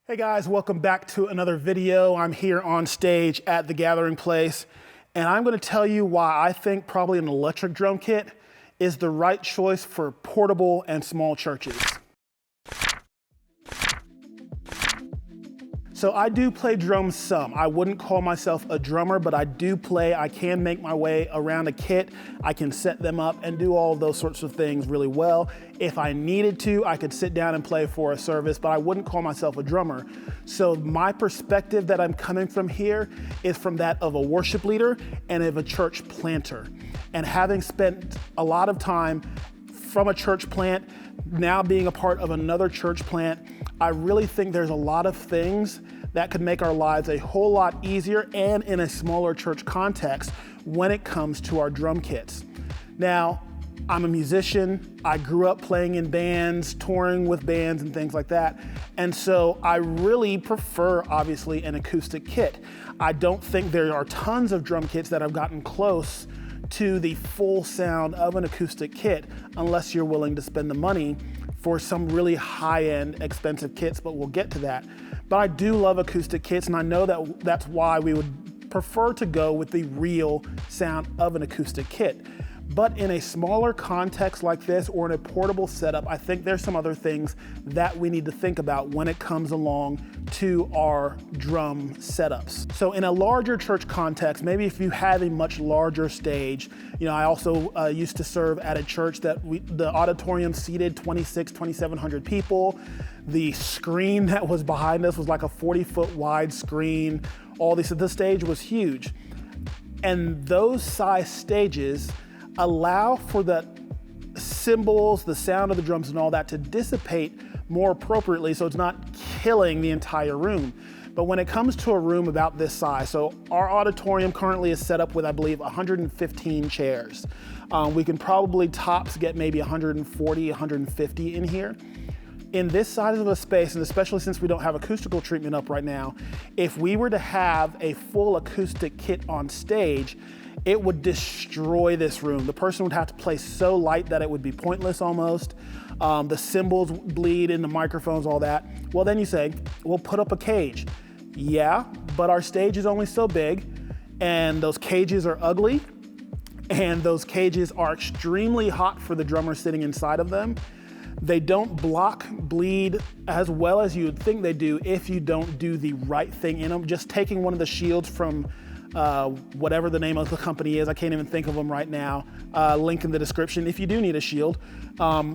Hey guys, welcome back to another video. I'm here on stage at the Gathering Place, and I'm going to tell you why I think probably an electric drum kit is the right choice for portable and small churches. So I do play drums some. I wouldn't call myself a drummer, but I do play. I can make my way around a kit. I can set them up and do all of those sorts of things really well. If I needed to, I could sit down and play for a service, but I wouldn't call myself a drummer. So my perspective that I'm coming from here is from that of a worship leader and of a church planter. And having spent a lot of time from a church plant, now being a part of another church plant, I really think there's a lot of things that could make our lives a whole lot easier and in a smaller church context when it comes to our drum kits. Now, I'm a musician. I grew up playing in bands, touring with bands and things like that. And so I really prefer, obviously, an acoustic kit. I don't think there are tons of drum kits that have gotten close to the full sound of an acoustic kit unless you're willing to spend the money for some really high-end expensive kits, but we'll get to that. But I do love acoustic kits, and I know that that's why we would prefer to go with the real sound of an acoustic kit. But in a smaller context like this or in a portable setup, I think there's some other things that we need to think about when it comes along to our drum setups. So in a larger church context, maybe if you have a much larger stage, I also used to serve at a church that the auditorium seated 2,700 people. The screen that was behind us was like a 40-foot wide screen. The stage was huge. And those size stages allow for the cymbals, the sound of the drums and all that to dissipate more appropriately so it's not killing the entire room. But when it comes to a room about this size, so our auditorium currently is set up with, I believe, 115 chairs. We can probably tops get maybe 140, 150 in here. In this size of a space, and especially since we don't have acoustical treatment up right now, if we were to have a full acoustic kit on stage, it would destroy this room. The person would have to play so light that it would be pointless almost. The cymbals bleed in the microphones, all that. Well, then you say, we'll put up a cage. Yeah, but our stage is only so big, and those cages are ugly, and those cages are extremely hot for the drummer sitting inside of them. They don't block bleed as well as you would think they do if you don't do the right thing in them. Just taking one of the shields from whatever the name of the company is, I can't even think of them right now, link in the description if you do need a shield.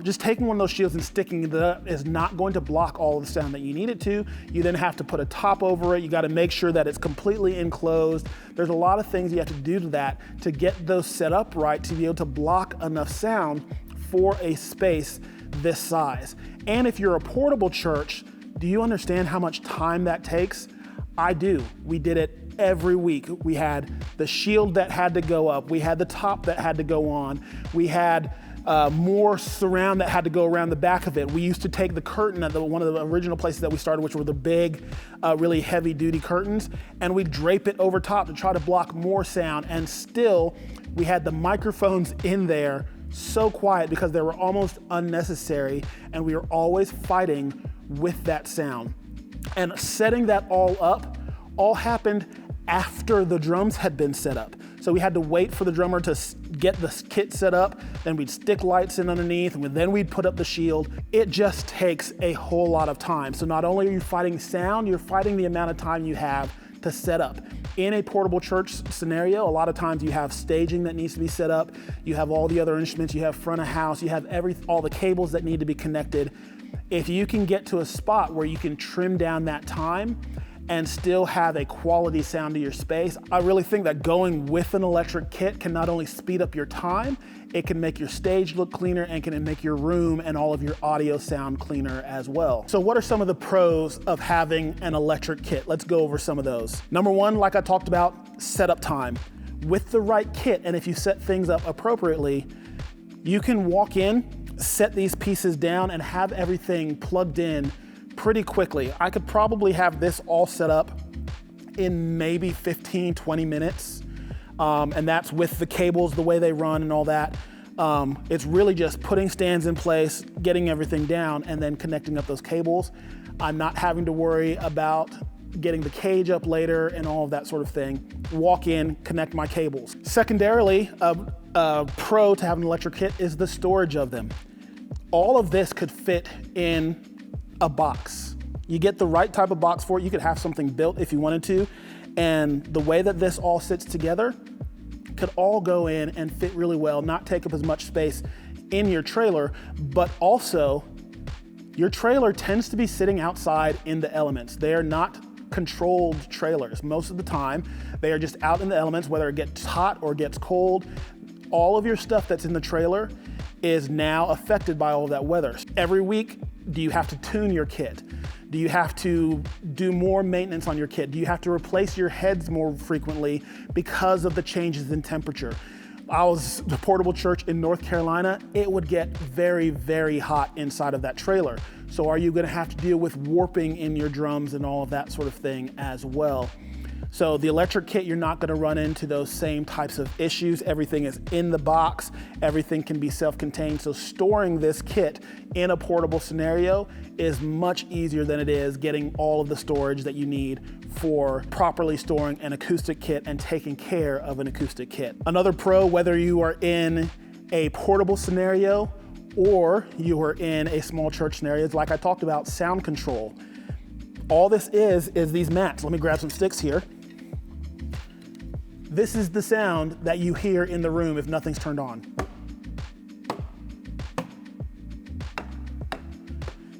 Just taking one of those shields and sticking it up is not going to block all of the sound that you need it to. You then have to put a top over it. You got to make sure that it's completely enclosed. There's a lot of things you have to do to that to get those set up right to be able to block enough sound for a space this size. And if you're a portable church, do you understand how much time that takes? I do. We did it every week. We had the shield that had to go up. We had the top that had to go on. We had more surround that had to go around the back of it. We used to take the curtain at one of the original places that we started, which were the big, really heavy duty curtains, and we'd drape it over top to try to block more sound. And still, we had the microphones in there so quiet because they were almost unnecessary, and we were always fighting with that sound. And setting that all up all happened after the drums had been set up. So we had to wait for the drummer to get the kit set up, then we'd stick lights in underneath, and then we'd put up the shield. It just takes a whole lot of time. So not only are you fighting sound, you're fighting the amount of time you have to set up. In a portable church scenario, a lot of times you have staging that needs to be set up, you have all the other instruments, you have front of house, you have all the cables that need to be connected. If you can get to a spot where you can trim down that time and still have a quality sound to your space, I really think that going with an electric kit can not only speed up your time, it can make your stage look cleaner and can make your room and all of your audio sound cleaner as well. So what are some of the pros of having an electric kit? Let's go over some of those. Number one, like I talked about, setup time. With the right kit, and if you set things up appropriately, you can walk in, set these pieces down, and have everything plugged in pretty quickly. I could probably have this all set up in maybe 15, 20 minutes. And that's with the cables, the way they run and all that. It's really just putting stands in place, getting everything down, and then connecting up those cables. I'm not having to worry about getting the cage up later and all of that sort of thing. Walk in, connect my cables. Secondarily, a pro to have an electric kit is the storage of them. All of this could fit in a box. You get the right type of box for it. You could have something built if you wanted to. And the way that this all sits together could all go in and fit really well, not take up as much space in your trailer, but also your trailer tends to be sitting outside in the elements. They are not controlled trailers. Most of the time, they are just out in the elements, whether it gets hot or gets cold. All of your stuff that's in the trailer is now affected by all of that weather. Every week, do you have to tune your kit? Do you have to do more maintenance on your kit? Do you have to replace your heads more frequently because of the changes in temperature? I was at a portable church in North Carolina. It would get very, very hot inside of that trailer. So are you gonna have to deal with warping in your drums and all of that sort of thing as well? So the electric kit, you're not gonna run into those same types of issues. Everything is in the box. Everything can be self-contained. So storing this kit in a portable scenario is much easier than it is getting all of the storage that you need for properly storing an acoustic kit and taking care of an acoustic kit. Another pro, whether you are in a portable scenario or you are in a small church scenario, is like I talked about, sound control. All this is these mats. Let me grab some sticks here. This is the sound that you hear in the room if nothing's turned on.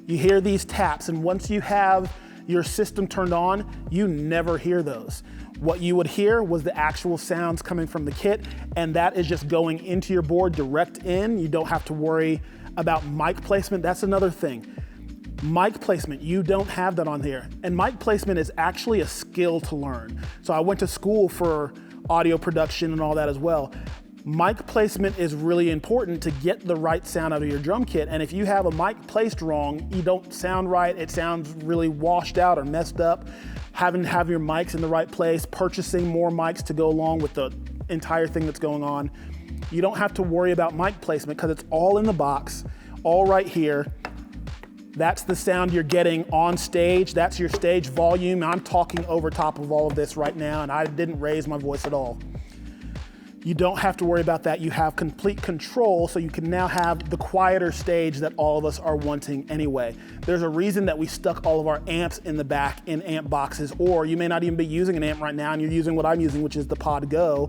You hear these taps, and once you have your system turned on, you never hear those. What you would hear was the actual sounds coming from the kit, and that is just going into your board direct in. You don't have to worry about mic placement. That's another thing. Mic placement, you don't have that on here. And mic placement is actually a skill to learn. So I went to school for audio production and all that as well. Mic placement is really important to get the right sound out of your drum kit. And if you have a mic placed wrong, you don't sound right, it sounds really washed out or messed up. Having to have your mics in the right place, purchasing more mics to go along with the entire thing that's going on. You don't have to worry about mic placement because it's all in the box, all right here. That's the sound you're getting on stage. That's your stage volume. I'm talking over top of all of this right now, and I didn't raise my voice at all. You don't have to worry about that. You have complete control, so you can now have the quieter stage that all of us are wanting anyway. There's a reason that we stuck all of our amps in the back in amp boxes, or you may not even be using an amp right now, and you're using what I'm using, which is the Pod Go,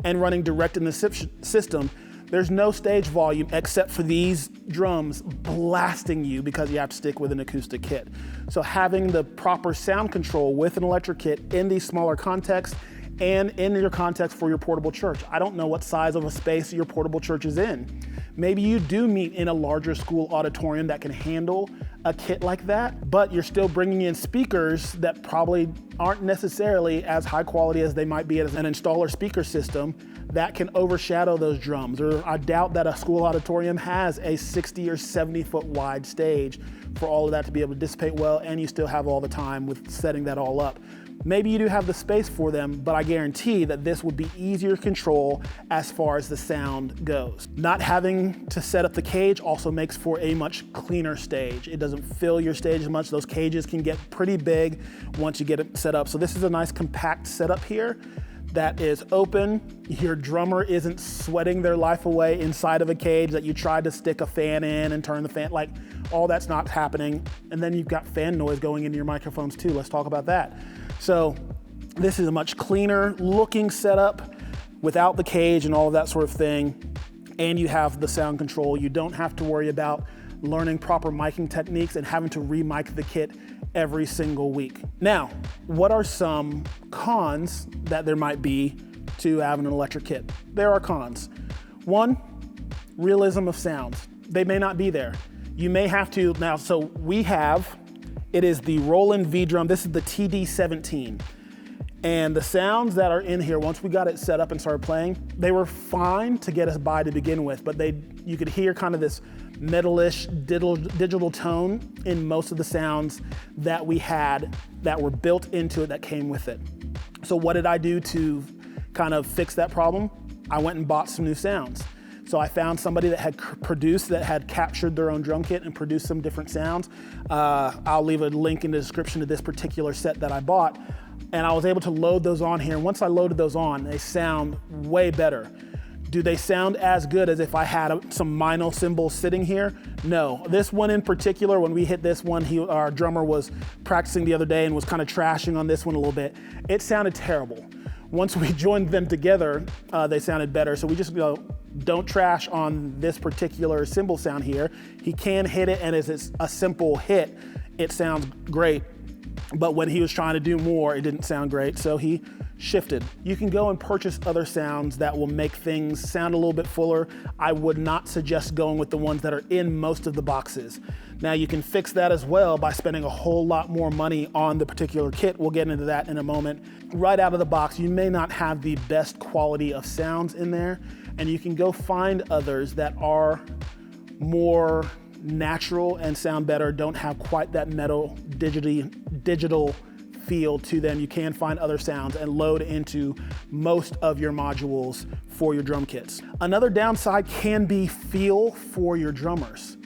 and running direct in the system. There's no stage volume except for these drums blasting you because you have to stick with an acoustic kit. So having the proper sound control with an electric kit in these smaller contexts and in your context for your portable church. I don't know what size of a space your portable church is in. Maybe you do meet in a larger school auditorium that can handle a kit like that, but you're still bringing in speakers that probably aren't necessarily as high quality as they might be as an installer speaker system that can overshadow those drums. Or I doubt that a school auditorium has a 60 or 70 foot wide stage for all of that to be able to dissipate well, and you still have all the time with setting that all up. Maybe you do have the space for them, but I guarantee that this would be easier to control as far as the sound goes. Not having to set up the cage also makes for a much cleaner stage. It doesn't fill your stage as much. Those cages can get pretty big once you get it set up. So this is a nice compact setup here that is open. Your drummer isn't sweating their life away inside of a cage that you tried to stick a fan in and turn the fan, like all that's not happening. And then you've got fan noise going into your microphones too. Let's talk about that. So this is a much cleaner looking setup without the cage and all of that sort of thing. And you have the sound control. You don't have to worry about learning proper miking techniques and having to re-mic the kit every single week. Now, what are some cons that there might be to having an electric kit? There are cons. One, realism of sounds. They may not be there. You may have to, now, so we have, it is the Roland V drum. This is the TD17. And the sounds that are in here, once we got it set up and started playing, they were fine to get us by to begin with, but you could hear kind of this metalish digital tone in most of the sounds that we had that were built into it that came with it. So what did I do to kind of fix that problem? I went and bought some new sounds. So I found somebody that had captured their own drum kit and produced some different sounds. I'll leave a link in the description to this particular set that I bought. And I was able to load those on here. And once I loaded those on, they sound way better. Do they sound as good as if I had some mono cymbals sitting here? No. This one in particular, when we hit this one, our drummer was practicing the other day and was kind of trashing on this one a little bit. It sounded terrible. Once we joined them together, they sounded better. So we just don't trash on this particular cymbal sound here. He can hit it, and as it's a simple hit, it sounds great. But when he was trying to do more, it didn't sound great, so he shifted. You can go and purchase other sounds that will make things sound a little bit fuller. I would not suggest going with the ones that are in most of the boxes. Now you can fix that as well by spending a whole lot more money on the particular kit. We'll get into that in a moment. Right out of the box, you may not have the best quality of sounds in there, and you can go find others that are more natural and sound better, don't have quite that metal digital feel to them. You can find other sounds and load into most of your modules for your drum kits. Another downside can be feel for your drummers.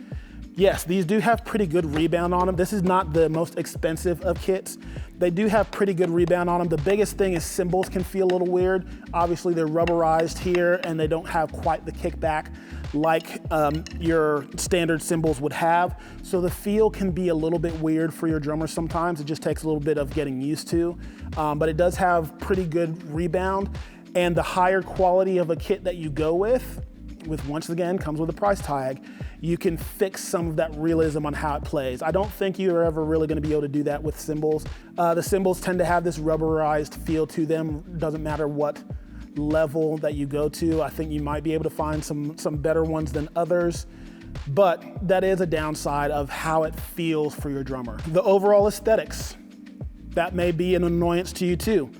Yes, these do have pretty good rebound on them. This is not the most expensive of kits. They do have pretty good rebound on them. The biggest thing is cymbals can feel a little weird. Obviously they're rubberized here and they don't have quite the kickback like your standard cymbals would have. So the feel can be a little bit weird for your drummers sometimes. It just takes a little bit of getting used to, but it does have pretty good rebound, and the higher quality of a kit that you go with once again, comes with a price tag. You can fix some of that realism on how it plays. I don't think you're ever really gonna be able to do that with cymbals. The cymbals tend to have this rubberized feel to them. Doesn't matter what level that you go to. I think you might be able to find some better ones than others, but that is a downside of how it feels for your drummer. The overall aesthetics, that may be an annoyance to you too.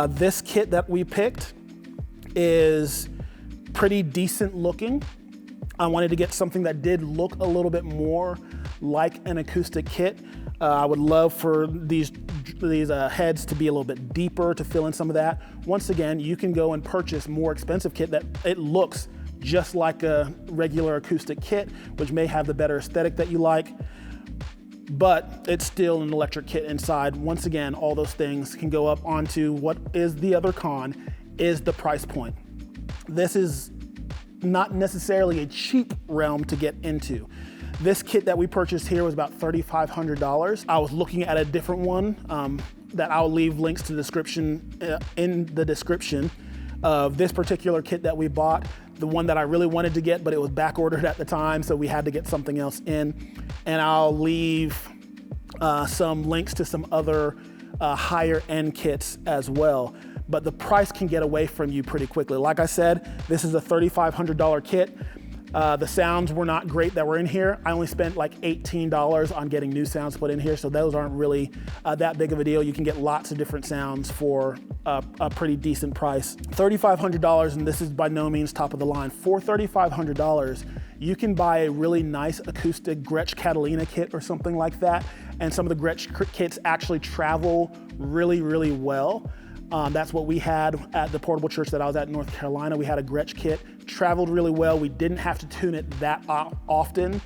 This kit that we picked is pretty decent looking. I wanted to get something that did look a little bit more like an acoustic kit. I would love for these heads to be a little bit deeper to fill in some of that. Once again, you can go and purchase more expensive kit that it looks just like a regular acoustic kit, which may have the better aesthetic that you like, but it's still an electric kit inside. Once again, all those things can go up onto what is the other con, is the price point. This is not necessarily a cheap realm to get into. This kit that we purchased here was about $3,500. I was looking at a different one that I'll leave links to the description in the description of this particular kit that we bought. The one that I really wanted to get, but it was back ordered at the time, so we had to get something else in. And I'll leave some links to some other higher end kits as well. But the price can get away from you pretty quickly. Like I said, this is a $3,500 kit. The sounds were not great that were in here. I only spent like $18 on getting new sounds put in here, so those aren't really that big of a deal. You can get lots of different sounds for a pretty decent price. $3,500, and this is by no means top of the line. For $3,500, you can buy a really nice acoustic Gretsch Catalina kit or something like that, and some of the Gretsch kits actually travel really, really well. That's what we had at the portable church that I was at in North Carolina. We had a Gretsch kit, traveled really well. We didn't have to tune it that often,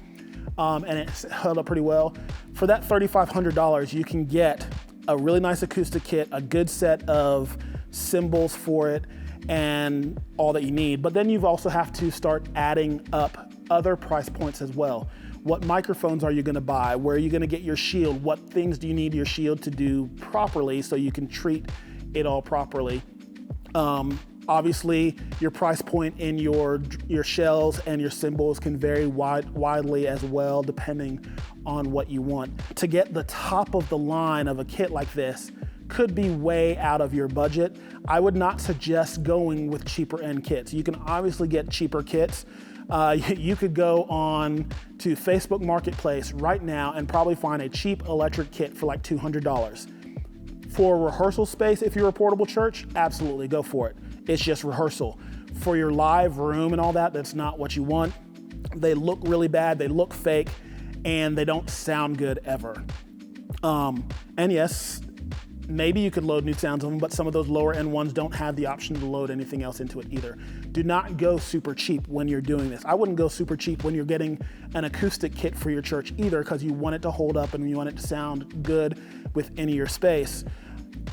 and it held up pretty well. For that $3,500, you can get a really nice acoustic kit, a good set of cymbals for it, and all that you need. But then you also have to start adding up other price points as well. What microphones are you gonna buy? Where are you gonna get your shield? What things do you need your shield to do properly so you can treat it all properly? Obviously, your price point in your shells and your cymbals can vary widely as well, depending on what you want. To get the top of the line of a kit like this could be way out of your budget. I would not suggest going with cheaper end kits. You can obviously get cheaper kits. You could go on to Facebook Marketplace right now and probably find a cheap electric kit for like $200. For rehearsal space, if you're a portable church, absolutely go for it. It's just rehearsal. For your live room and all that, that's not what you want. They look really bad, they look fake, and they don't sound good ever. And yes, maybe you could load new sounds on them, but some of those lower end ones don't have the option to load anything else into it either. Do not go super cheap when you're doing this. I wouldn't go super cheap when you're getting an acoustic kit for your church either, because you want it to hold up and you want it to sound good within your space.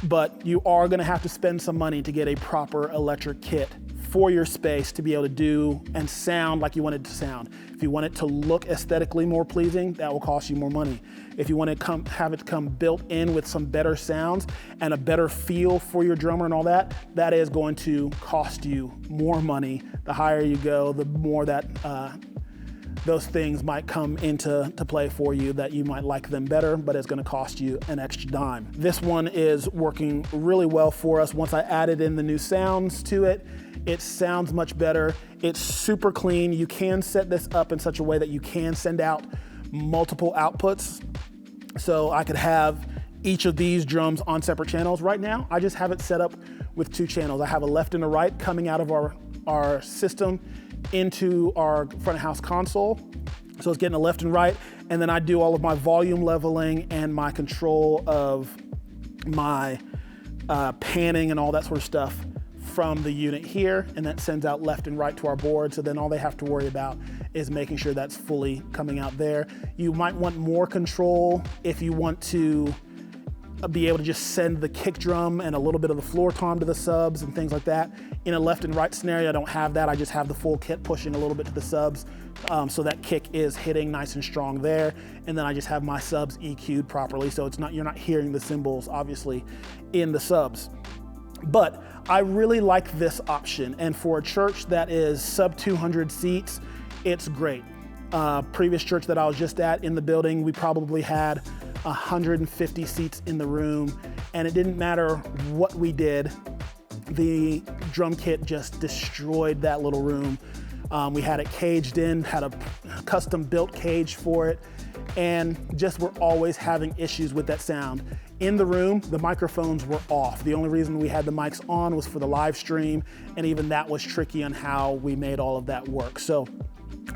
But you are gonna have to spend some money to get a proper electric kit for your space to be able to do and sound like you want it to sound. If you want it to look aesthetically more pleasing, that will cost you more money. If you want to have it come built in with some better sounds and a better feel for your drummer and all that, that is going to cost you more money. The higher you go, the more that those things might come into play for you, that you might like them better, but it's gonna cost you an extra dime. This one is working really well for us. Once I added in the new sounds to it, it sounds much better. It's super clean. You can set this up in such a way that you can send out multiple outputs. So I could have each of these drums on separate channels. Right now, I just have it set up with 2 channels. I have a left and a right coming out of our system into our front of house console. So it's getting a left and right. And then I do all of my volume leveling and my control of my panning and all that sort of stuff from the unit here, and that sends out left and right to our board. So then all they have to worry about is making sure that's fully coming out there. You might want more control if you want to be able to just send the kick drum and a little bit of the floor tom to the subs and things like that. In a left and right scenario, I don't have that. I just have the full kit pushing a little bit to the subs, so that kick is hitting nice and strong there. And then I just have my subs EQ'd properly, so you're not hearing the cymbals obviously in the subs. But I really like this option, and for a church that is sub 200 seats, it's great. Previous church that I was just at in the building, we probably had 150 seats in the room, and it didn't matter what we did. The drum kit just destroyed that little room. We had it caged in, had a custom built cage for it, and just were always having issues with that sound. In the room, the microphones were off. The only reason we had the mics on was for the live stream, and even that was tricky on how we made all of that work. So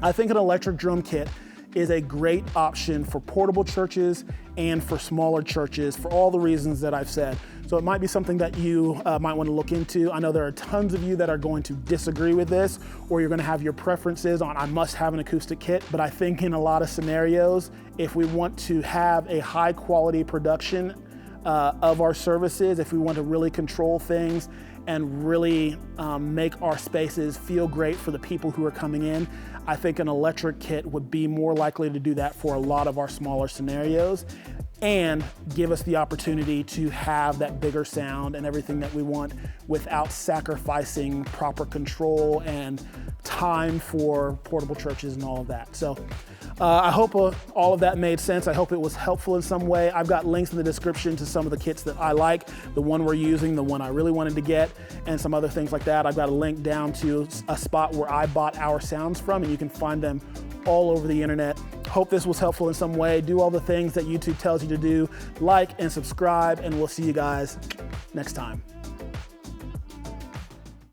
I think an electric drum kit is a great option for portable churches and for smaller churches for all the reasons that I've said. So it might be something that you might want to look into. I know there are tons of you that are going to disagree with this, or you're going to have your preferences on I must have an acoustic kit, but I think in a lot of scenarios, if we want to have a high quality production of our services, if we want to really control things and really make our spaces feel great for the people who are coming in, I think an electric kit would be more likely to do that for a lot of our smaller scenarios and give us the opportunity to have that bigger sound and everything that we want without sacrificing proper control and time for portable churches and all of that. So I hope all of that made sense. I hope it was helpful in some way. I've got links in the description to some of the kits that I like, the one we're using, the one I really wanted to get, and some other things like that. I've got a link down to a spot where I bought our sounds from, and you can find them all over the internet. Hope this was helpful in some way. Do all the things that YouTube tells you to do. Like and subscribe, and we'll see you guys next time.